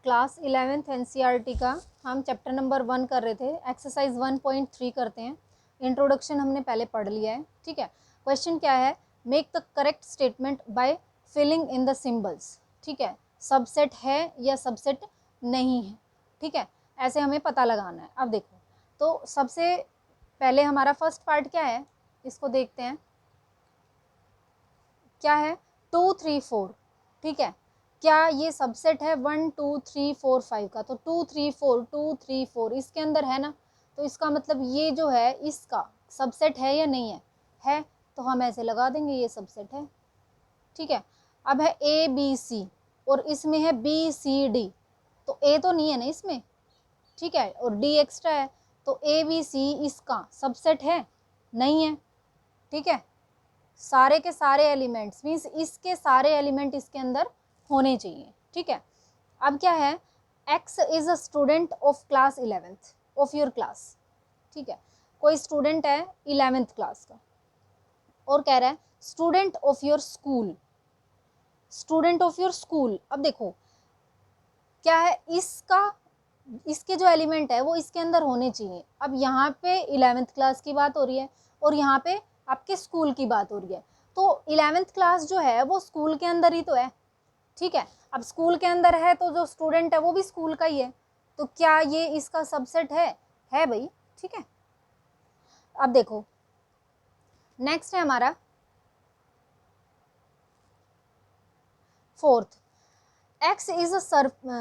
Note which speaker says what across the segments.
Speaker 1: Class 11th NCERT का हम chapter number 1 कर रहे थे, एक्सरसाइज 1.3 करते हैं। इंट्रोडक्शन हमने पहले पढ़ लिया है, ठीक है। क्वेश्चन क्या है, make the correct statement by filling in the symbols, ठीक है। सबसेट है या सबसेट नहीं है, ठीक है, ऐसे हमें पता लगाना है। अब देखो, तो सबसे पहले हमारा फर्स्ट पार्ट क्या है, इसको देखते हैं। क्या है, 2 3 4, ठीक है। क्या ये सबसेट है 1 2 3 4 5 का? तो 2 3 4 2 3 4 इसके अंदर है ना, तो इसका मतलब ये जो है इसका सबसेट है या नहीं है तो हम ऐसे लगा देंगे ये सबसेट है, ठीक है। अब है ए बी सी और इसमें है बी सी डी, तो ए तो नहीं है ना इसमें, ठीक है, और डी एक्स्ट्रा है, तो ए बी सी इसका सबसेट है नहीं है, ठीक है। सारे के सारे एलिमेंट्स मीन्स इसके सारे एलिमेंट इसके अंदर होने चाहिए, ठीक है। अब क्या है, x is a student of class 11th of your class, ठीक है। कोई स्टूडेंट है 11th क्लास का और कह रहा है student of your school, student of your school. अब देखो क्या है, इसके जो एलिमेंट है वो इसके अंदर होने चाहिए। अब यहाँ पे 11th क्लास की बात हो रही है और यहाँ पे आपके स्कूल की बात हो रही है, तो 11th क्लास जो है वो स्कूल के अंदर ही तो है, ठीक है। अब स्कूल के अंदर है तो जो स्टूडेंट है वो भी स्कूल का ही है, तो क्या ये इसका सबसेट है भाई, ठीक है। अब देखो नेक्स्ट है हमारा fourth, x is a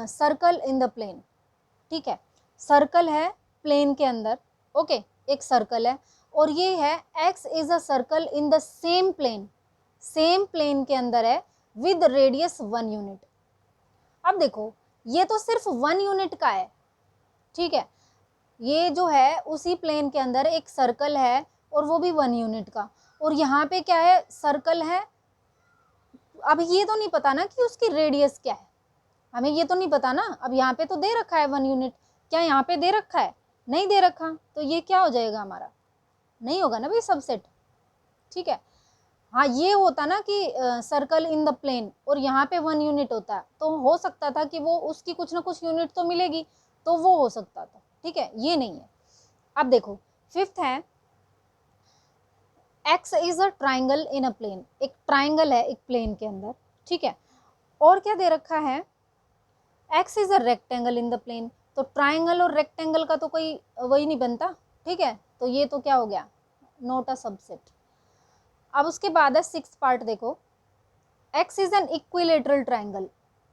Speaker 1: circle in the plane, ठीक है। सर्कल है प्लेन के अंदर, ओके, एक सर्कल है और ये है x is a circle in the same plane, same plane के अंदर है विद रेडियस 1 यूनिट। अब देखो ये तो सिर्फ 1 यूनिट का है, ठीक है। ये जो है उसी प्लेन के अंदर एक सर्कल है और वो भी 1 यूनिट का, और यहाँ पे क्या है, सर्कल है। अब ये तो नहीं पता ना कि उसकी रेडियस क्या है, हमें ये तो नहीं पता ना। अब यहाँ पे तो दे रखा है 1 यूनिट, क्या यहाँ पे दे रखा है? नहीं दे रखा, तो ये क्या हो जाएगा हमारा, नहीं होगा ना भाई सबसेट, ठीक है। हाँ ये होता ना कि सर्कल इन द प्लेन और यहाँ पे 1 यूनिट होता है, तो हो सकता था कि वो उसकी कुछ ना कुछ यूनिट तो मिलेगी, तो वो हो सकता था, ठीक है, ये नहीं है। अब देखो फिफ्थ है, x is a triangle in a plane, एक ट्राइंगल है एक प्लेन के अंदर, ठीक है। और क्या दे रखा है, x is a rectangle in the plane, तो ट्राइंगल और रेक्टेंगल का तो कोई वही नहीं बनता, ठीक है, तो ये तो क्या हो गया, नॉट अ सबसेट। अब उसके बाद है सिक्स्थ पार्ट, देखो x is an equilateral triangle,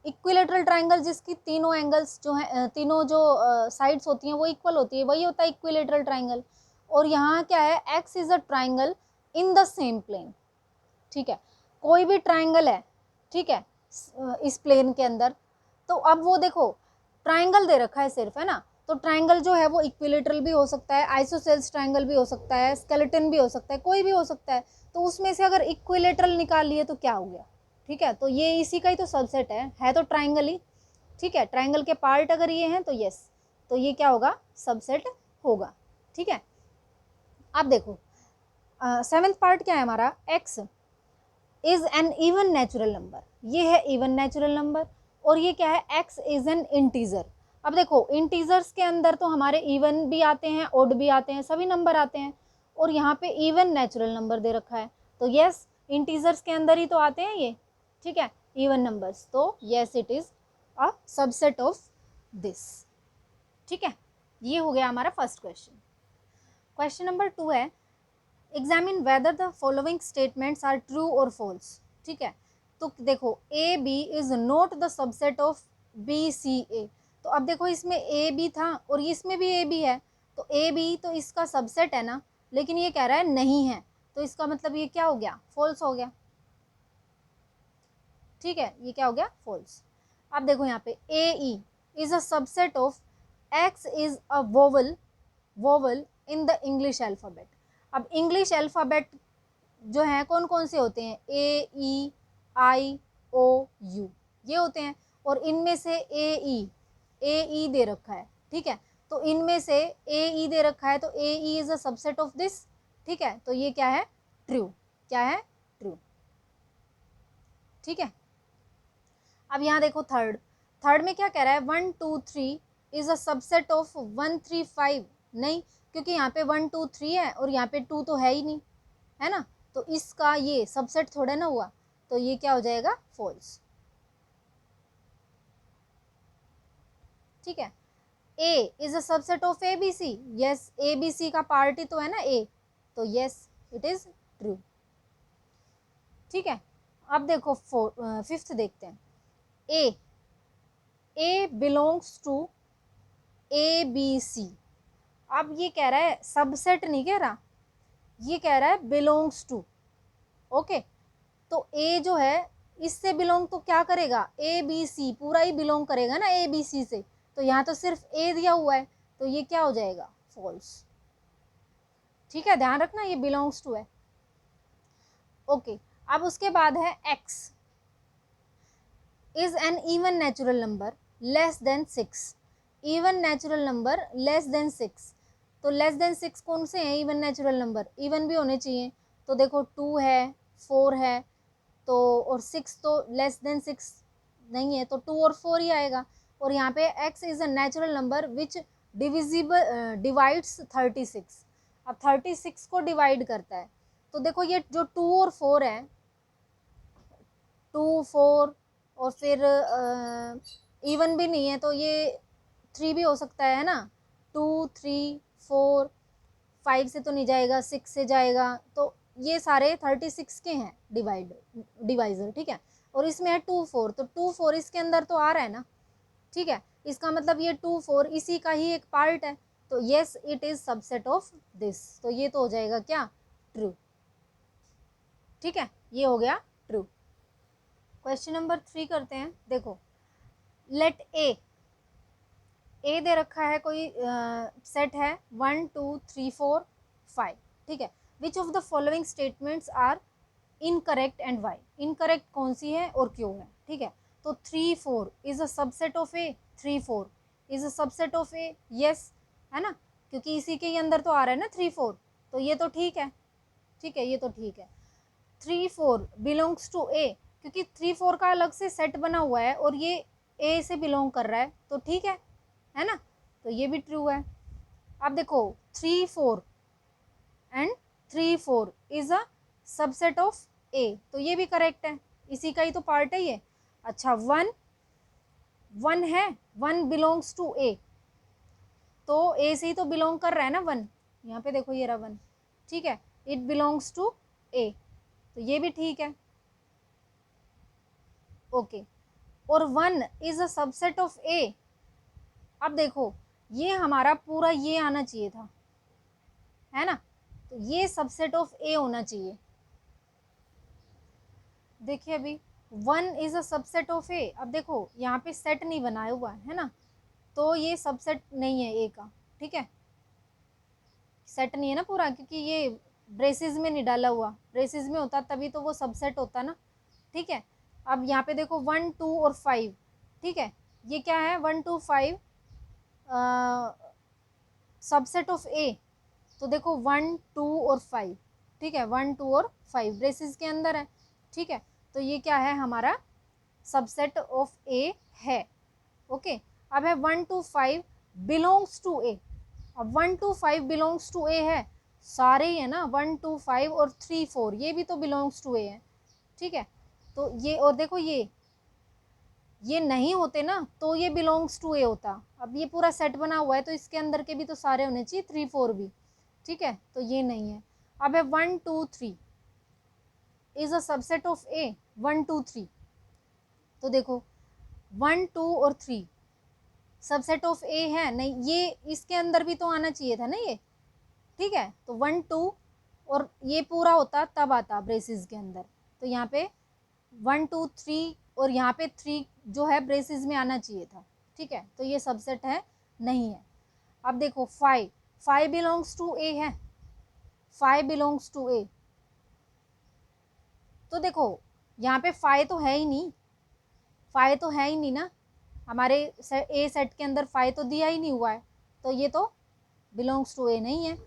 Speaker 1: equilateral triangle जिसकी तीनों एंगल्स जो है, तीनों जो साइड्स होती हैं वो इक्वल होती है, वही होता है इक्विलेटरल ट्राइंगल। और यहाँ क्या है, x is a triangle in the same plane, ठीक है। कोई भी ट्राइंगल है, ठीक है, इस प्लेन के अंदर, तो अब वो देखो ट्राइंगल दे रखा है सिर्फ, है ना, तो ट्राइंगल जो है वो इक्विलेटरल भी हो सकता है, आइसोसेल्स ट्राइंगल भी हो सकता है, स्केलेटन भी हो सकता है, कोई भी हो सकता है। तो उसमें से अगर इक्विलेटरल निकाल लिए तो क्या हो गया, ठीक है, तो ये इसी का ही तो सबसेट है तो ट्राइंगल ही, ठीक है। ट्राइंगल के पार्ट अगर ये हैं तो यस, तो ये क्या होगा, सबसेट होगा, ठीक है। अब देखो सेवेंथ पार्ट क्या है हमारा, x is an even natural number, ये है इवन नेचुरल नंबर। और ये क्या है, एक्स इज एन इंटीजर। अब देखो इंटीजर्स के अंदर तो हमारे इवन भी आते हैं, ओड भी आते हैं, सभी नंबर आते हैं, और यहाँ पे इवन नेचुरल नंबर दे रखा है, तो यस इंटीजर्स के अंदर ही तो आते हैं ये, ठीक है, इवन नंबर्स, तो yes it is a subset of this, ठीक है। ये हो गया हमारा फर्स्ट क्वेश्चन। क्वेश्चन नंबर 2 है, examine whether the following statements are true और फॉल्स, ठीक है। तो देखो A B is not the subset of B C A, तो अब देखो इसमें ए बी था और इसमें भी ए बी है, तो ए बी तो इसका सबसेट है ना, लेकिन ये कह रहा है नहीं है, तो इसका मतलब ये क्या हो गया, फॉल्स हो गया, ठीक है, ये क्या हो गया, फॉल्स। अब देखो यहाँ पे A E is a subset of X is a vowel, vowel in the English alphabet. अब इंग्लिश अल्फ़ाबेट जो है कौन कौन से होते हैं, ए ई आई ओ यू, ये होते हैं, और इनमें से ए ई दे रखा है, ठीक है, तो इनमें से ए ई दे रखा है, तो A E is a subset of this, ठीक है, तो ये क्या है, ट्रू, क्या है, ट्रू, ठीक है। अब यहाँ देखो थर्ड, थर्ड में क्या कह रहा है, 1 2 3 इज अ सबसेट ऑफ 1 3 5, नहीं, क्योंकि यहाँ पे 1 2 3 है और यहाँ पे 2 तो है ही नहीं, है ना, तो इसका ये सबसेट थोड़ा ना हुआ, तो ये क्या हो जाएगा, फॉल्स। ठीक है, A is a subset of A B C, yes, A B C का पार्ट ही तो है ना ए, तो यस इट इज ट्रू। ठीक है, अब देखो फिफ्थ देखते हैं, A belongs to A B C. अब ये कह रहा है सबसेट नहीं कह रहा, ये कह रहा है बिलोंग्स टू। ओके, तो ए जो है इससे बिलोंग तो क्या करेगा, ए बी सी पूरा ही बिलोंग करेगा ना ए बी सी से, तो यहाँ तो सिर्फ ए दिया हुआ है, तो ये क्या हो जाएगा, फॉल्स। ठीक है, ध्यान रखना ये बिलोंग्स टू है। ओके, अब उसके बाद है x is an even natural number less than 6, even natural number less than 6, तो लेस देन 6 कौन से हैं इवन नेचुरल नंबर, इवन भी होने चाहिए, तो देखो 2 है, 4 है, तो और 6 तो लेस देन 6 नहीं है, तो 2 और 4 ही आएगा। और यहाँ पे x is a natural number which divides 36, अब 36 को डिवाइड करता है, तो देखो ये जो 2 और 4 है, 2 4 और फिर इवन भी नहीं है, तो ये 3 भी हो सकता है ना, 2 3 4, 5 से तो नहीं जाएगा, 6 से जाएगा, तो ये सारे 36 के हैं डिवाइजर। ठीक है, और इसमें है 2 4, तो 2 4 इसके अंदर तो आ रहा है ना। ठीक है, इसका मतलब ये 2 4 इसी का ही एक पार्ट है, तो yes it is subset of this, तो ये तो हो जाएगा क्या, ट्रू। ठीक है, ये हो गया ट्रू। क्वेश्चन नंबर 3 करते हैं, देखो लेट ए दे रखा है, कोई सेट है 1 2 3 4 5। ठीक है, which of the following statements are incorrect and why, incorrect कौन सी है और क्यों है। ठीक है, तो 3 4 is a subset of A, 3 4 is a subset of A, yes, है ना, क्योंकि इसी के ही अंदर तो आ रहा है ना 3 4, तो ये तो ठीक है। ठीक है, ये तो ठीक है। 3 4 बिलोंग्स टू ए, क्योंकि 3 4 का अलग से सेट बना हुआ है और ये ए से बिलोंग कर रहा है, तो ठीक है ना, तो ये भी ट्रू है। अब देखो 3 4 and 3 4 is a subset of A, तो ये भी करेक्ट है, इसी का ही तो पार्ट है ये। अच्छा 1 1 है, 1 बिलोंग्स टू ए, तो ए से ही तो बिलोंग कर रहा है ना 1, यहाँ पे देखो ये रहा 1। ठीक है, इट बिलोंग्स टू ए, तो ये भी ठीक है। ओके, और 1 is a subset of A, अब देखो ये हमारा पूरा ये आना चाहिए था, है ना, तो ये सबसेट ऑफ ए होना चाहिए। देखिए अभी 1 is a subset of A, अब देखो यहाँ पे सेट नहीं बनाया हुआ है ना, तो ये सबसेट नहीं है ए का। ठीक है, सेट नहीं है ना पूरा, क्योंकि ये ब्रेसेस में नहीं डाला हुआ, ब्रेसेस में होता तभी तो वो सबसेट होता ना। ठीक है, अब यहाँ पे देखो 1 2 और 5। ठीक है, ये क्या है 1 2 5 सबसेट ऑफ ए, तो देखो 1 2 और 5। ठीक है, 1 2 और 5 ब्रेसेस के अंदर है। ठीक है, तो ये क्या है हमारा सबसेट ऑफ ए है। ओके, अब है 1 2 5 बिलोंग्स टू ए, अब 1 2 5 बिलोंग्स टू ए है, सारे ही है ना 1 2 5 और 3 4 ये भी तो बिलोंग्स टू ए है। ठीक है, तो ये और देखो ये नहीं होते ना, तो ये बिलोंग्स टू ए होता। अब ये पूरा सेट बना हुआ है, तो इसके अंदर के भी तो सारे होने चाहिए 3 4 भी। ठीक है, तो ये नहीं है। अब है 1 2 3 इज अ सबसेट ऑफ ए, 1 2 3, तो देखो 1 2 और 3 सबसेट ऑफ ए है नहीं, ये इसके अंदर भी तो आना चाहिए था ना ये। ठीक है, तो 1 2 और ये पूरा होता तब आता ब्रेसेस के अंदर, तो यहाँ पे 1 2 3 और यहाँ पे 3 जो है ब्रेसेस में आना चाहिए था। ठीक है, तो ये सबसेट है नहीं है। अब देखो 5 बिलोंग्स टू ए है, 5 बिलोंग्स टू ए, तो देखो यहाँ पे 5 तो है ही नहीं, 5 तो है ही नहीं ना, हमारे ए सेट के अंदर 5 तो दिया ही नहीं हुआ है, तो ये तो बिलोंग्स टू ए नहीं है।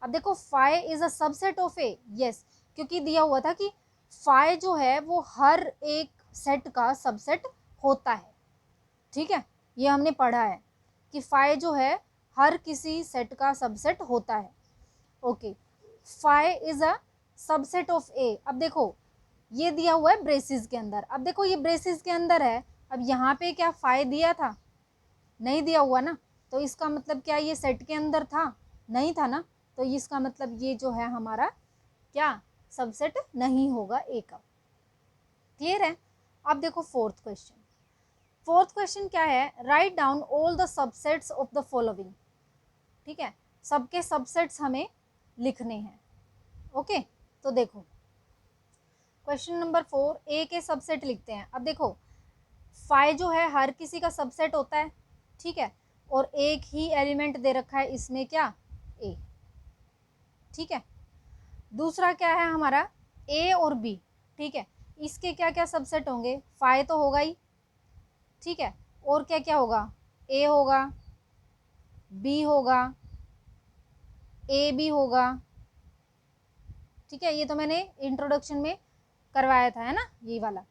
Speaker 1: अब देखो 5 is a subset of A, yes, क्योंकि दिया हुआ था कि 5 जो है वो हर एक सेट का सबसेट होता है। ठीक है, ये हमने पढ़ा है कि फाई जो है हर किसी सेट का सबसेट होता है। Okay, phi is a subset of A. अब देखो ये दिया हुआ है ब्रेसिस के अंदर, अब देखो ये ब्रेसिस के अंदर है, अब यहाँ पे क्या फाई दिया था? नहीं दिया हुआ ना, तो इसका मतलब क्या ये सेट के अंदर था? नहीं था ना, तो इसका मतलब ये जो है हमारा क्या सबसेट नहीं होगा ए का। क्लियर है? अब देखो फोर्थ क्वेश्चन। फोर्थ क्वेश्चन क्या है? Write down all the subsets of the following. ठीक है, सबके सबसेट्स हमें लिखने हैं। ओके, तो देखो क्वेश्चन नंबर 4 ए के सबसेट लिखते हैं। अब देखो फाई जो है हर किसी का सबसेट होता है, ठीक है, और एक ही एलिमेंट दे रखा है इसमें, क्या? ए। ठीक है, दूसरा क्या है हमारा? ए और बी। ठीक है, इसके क्या क्या सबसेट होंगे? फाई तो होगा ही, ठीक है, और क्या क्या होगा? ए होगा, बी होगा, ए बी होगा। ठीक है, ये तो मैंने इंट्रोडक्शन में करवाया था, है ना, ये वाला।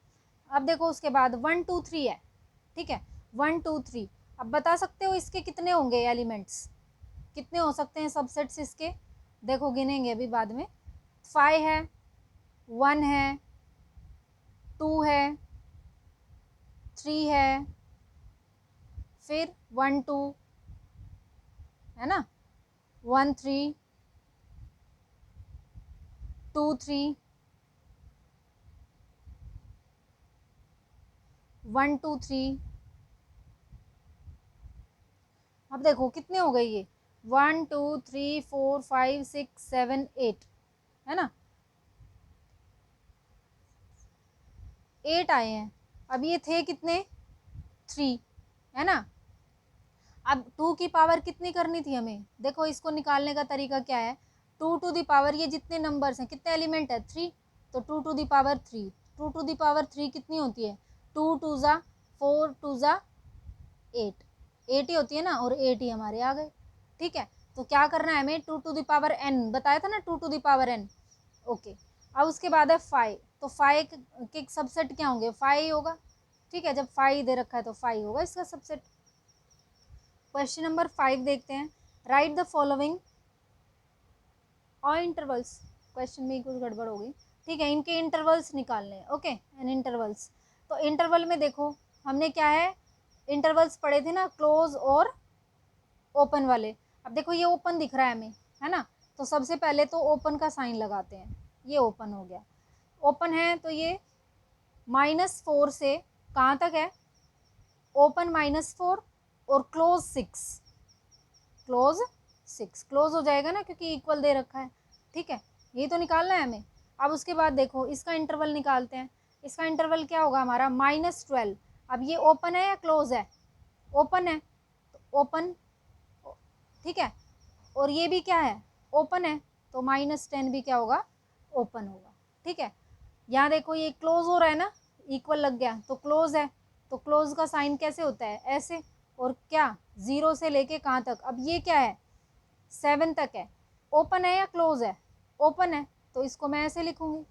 Speaker 1: अब देखो उसके बाद 1 2 3 है। ठीक है, 1 2 3। अब बता सकते हो इसके कितने होंगे एलिमेंट्स? कितने हो सकते हैं सबसेट्स इसके? देखो गिनेंगे अभी बाद में। 5 है, 1 है, 2 है, 3 है, फिर 1 2, है ना, 1 3, 2 3, 1 2 3। अब देखो कितने हो गए ये? 1 2 3 4 5 6 7 8, है ना, 8 आए हैं। अब ये थे कितने? 3, है ना। अब 2 की पावर कितनी करनी थी हमें? देखो इसको निकालने का तरीका क्या है? 2 टू दी पावर, ये जितने नंबर्स हैं, कितने एलिमेंट है? 3, तो 2 to the power 3। 2 to the power 3 कितनी होती है? 2 टू ज़ा 4 टू ज़ा 8, 8 ही होती है ना, और 8 ही हमारे आ गए। ठीक है, तो क्या करना है हमें? 2 टू दी पावर n बताया था ना, 2 to the power n। Okay, अब उसके बाद है 5, तो 5 के सबसेट क्या होंगे? 5 ही होगा। ठीक है, जब 5 दे रखा है तो 5 होगा इसका सबसेट। क्वेश्चन नंबर 5 देखते हैं। राइट द फॉलोइंग और इंटरवल्स। क्वेश्चन में कुछ गड़बड़ हो गई। ठीक है, इनके इंटरवल्स निकालने हैं। ओके, एंड इंटरवल्स, तो इंटरवल में देखो हमने क्या है, इंटरवल्स पढ़े थे ना, क्लोज और ओपन वाले। अब देखो ये ओपन दिख रहा है हमें, है ना, तो सबसे पहले तो ओपन का साइन लगाते हैं। ये ओपन हो गया। ओपन है तो ये -4 से कहाँ तक है? ओपन -4 और क्लोज 6, क्लोज 6 क्लोज हो जाएगा ना, क्योंकि इक्वल दे रखा है। ठीक है, ये तो निकालना है हमें। अब उसके बाद देखो इसका इंटरवल निकालते हैं। इसका इंटरवल क्या होगा हमारा? -12। अब ये ओपन है या क्लोज है? ओपन है, तो ओपन। ठीक है, और ये भी क्या है? ओपन है, तो -10 भी क्या होगा? ओपन होगा। ठीक है, यहाँ देखो ये क्लोज हो रहा है ना, इक्वल लग गया तो क्लोज है। तो क्लोज का साइन कैसे होता है? ऐसे। और क्या 0 से लेके कहाँ तक? अब ये क्या है? 7 तक है। ओपन है या क्लोज है? ओपन है, तो इसको मैं ऐसे लिखूंगी।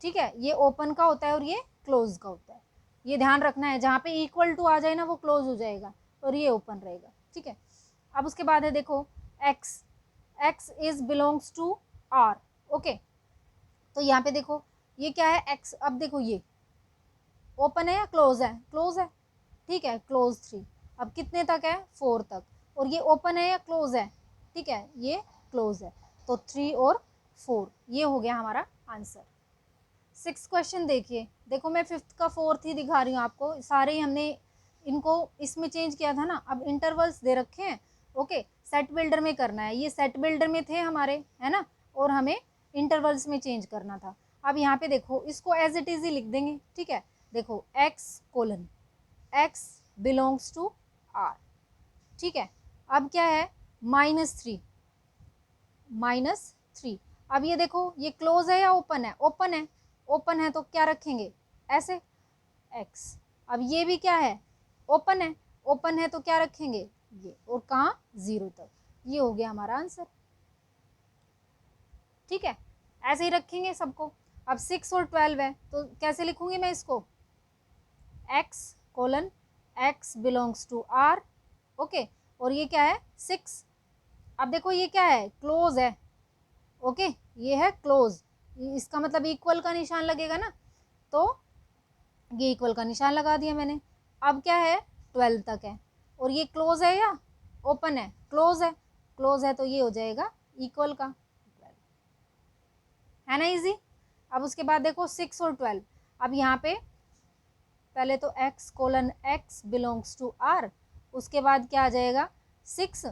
Speaker 1: ठीक है, ये ओपन का होता है और ये क्लोज का होता है। ये ध्यान रखना है, जहाँ पे इक्वल टू आ जाए ना वो क्लोज हो जाएगा और ये ओपन रहेगा। ठीक है, अब उसके बाद है देखो x. X is belongs to R. Okay, तो यहाँ पे देखो ये क्या है? एक्स। अब देखो ये ओपन है या क्लोज है? क्लोज है। ठीक है, क्लोज 3। अब कितने तक है? 4 तक। और ये ओपन है या क्लोज है? ठीक है, ये क्लोज है, तो 3 और 4, ये हो गया हमारा आंसर। 6 क्वेश्चन देखिए। देखो मैं 5th का 4th ही दिखा रही हूँ आपको, सारे ही हमने इनको इसमें चेंज किया था ना। अब इंटरवल्स दे रखे हैं। ओके, सेट बिल्डर में करना है, ये सेट बिल्डर में थे हमारे, है ना, और हमें इंटरवल्स में चेंज करना था। अब यहाँ पे देखो इसको एज इट इज ही लिख देंगे। ठीक है, देखो x:, x belongs to r। ठीक है, अब क्या है? -3, -3। अब ये देखो ये क्लोज है या ओपन है? ओपन है। ओपन है तो क्या रखेंगे? ऐसे x। अब ये भी क्या है? ओपन है। ओपन है तो क्या रखेंगे? ये, और कहाँ? 0 तक। ये हो गया हमारा आंसर। ठीक है, ऐसे ही रखेंगे सबको। अब 6 और 12 है, तो कैसे लिखूंगी मैं इसको? x:, x belongs to r, okay, और ये क्या है 6। अब देखो ये क्या है, क्लोज है, ओके, ये है क्लोज, इसका मतलब इक्वल का निशान लगेगा ना, तो ये इक्वल का निशान लगा दिया मैंने। अब क्या है 12 तक है, और ये क्लोज है या ओपन है, क्लोज है, क्लोज है तो ये हो जाएगा इक्वल का, है ना इजी। अब उसके बाद देखो 6 और 12, अब यहाँ पे पहले तो x बिलोंग्स टू r, उसके बाद क्या आ जाएगा 6,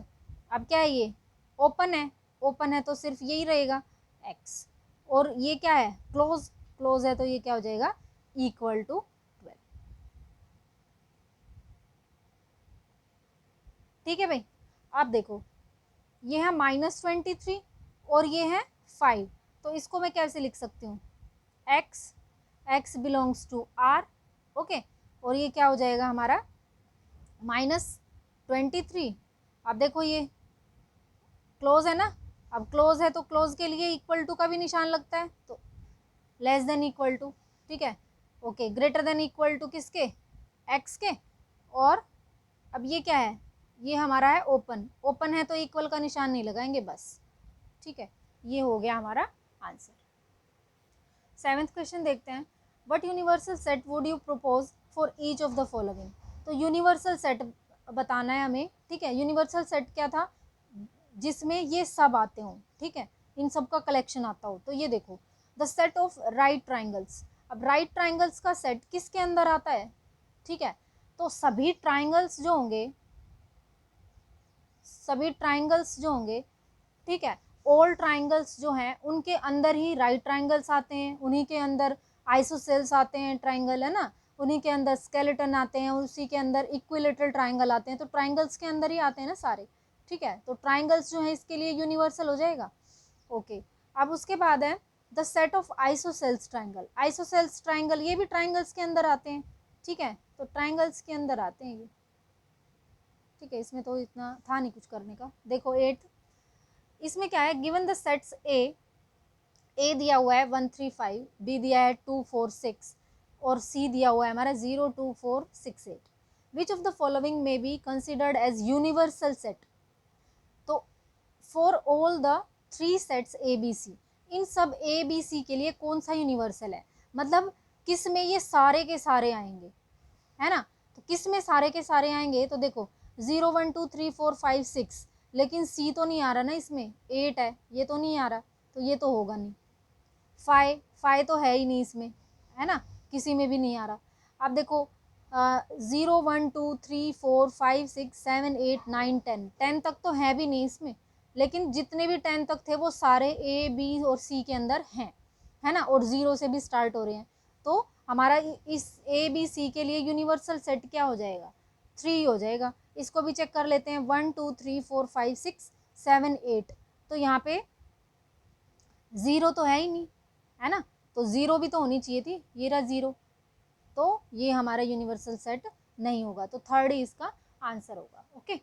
Speaker 1: अब क्या है ये ओपन है, ओपन है तो सिर्फ यही रहेगा x, और ये क्या है क्लोज, क्लोज है तो ये क्या हो जाएगा इक्वल टू 12। ठीक है भाई। अब देखो ये है -23 और ये है 5, तो इसको मैं कैसे लिख सकती हूँ, x belongs to r, okay, और ये क्या हो जाएगा हमारा -23। अब देखो ये क्लोज है ना, अब क्लोज है तो क्लोज के लिए इक्वल टू का भी निशान लगता है, तो लेस देन इक्वल टू, ठीक है, okay, greater than equal to किसके, x के, और अब ये क्या है, ये हमारा है ओपन, ओपन है तो इक्वल का निशान नहीं लगाएंगे बस, ठीक है, ये हो गया हमारा आंसर। 7th क्वेश्चन देखते हैं, what universal set would you propose for each of the following. तो यूनिवर्सल सेट बताना है हमें, ठीक है, यूनिवर्सल सेट क्या था, जिसमें ये सब आते हों, ठीक है, इन सब का कलेक्शन आता हो, तो ये देखो the set of right triangles. अब राइट ट्राइंगल्स का सेट किसके अंदर आता है, ठीक है, तो सभी ट्राइंगल्स जो होंगे, सभी ट्राइंगल्स जो होंगे, ठीक है, ऑल ट्राइंगल्स जो हैं उनके अंदर ही राइट ट्राइंगल्स आते हैं, उन्हीं के अंदर आइसोसेल्स आते हैं, ट्राइंगल है ना, उन्हीं के अंदर स्केलेटन आते हैं, उसी के अंदर इक्विलेटरल ट्राइंगल आते हैं, तो ट्राइंगल्स के अंदर ही आते हैं ना सारे, ठीक है, तो ट्राइंगल्स जो है इसके लिए यूनिवर्सल हो जाएगा, ओके। अब उसके बाद है the set of isosceles triangle, isosceles triangle ये भी ट्राइंगल्स के अंदर आते हैं, ठीक है, तो ट्राइंगल्स के अंदर आते हैं ये, ठीक है, इसमें तो इतना था नहीं कुछ करने का। देखो 8th, इसमें क्या है, गिवन द सेट्स ए दिया हुआ है 1 3 5, बी दिया है 2 4 6 और सी दिया हुआ है हमारा 0 2 4 6 8, which of the following may be considered as universal set. तो for all the 3 sets A B C, इन सब ए बी सी के लिए कौन सा यूनिवर्सल है, मतलब किस में ये सारे के सारे आएंगे, है ना, तो किस में सारे के सारे आएंगे, तो देखो 0 1 2 3 4 5 6, लेकिन सी तो नहीं आ रहा ना इसमें, 8 है, ये तो नहीं आ रहा, तो ये तो होगा नहीं, 5 तो है ही नहीं इसमें, है ना, किसी में भी नहीं आ रहा। अब देखो 0 1 2 3 4 5 6 7 8 9 10 तक तो है भी नहीं इसमें, लेकिन जितने भी 10 तक थे वो सारे ए बी और सी के अंदर हैं, है ना, और 0 से भी स्टार्ट हो रहे हैं, तो हमारा इस ए बी सी के लिए यूनिवर्सल सेट क्या हो जाएगा 3 हो जाएगा। इसको भी चेक कर लेते हैं, 1 2 3 4 5 6 7 8, तो यहाँ पे 0 तो है ही नहीं, है ना, तो 0 भी तो होनी चाहिए थी, ये रहा 0, तो ये हमारा यूनिवर्सल सेट नहीं होगा, तो 3rd ही इसका आंसर होगा, ओके।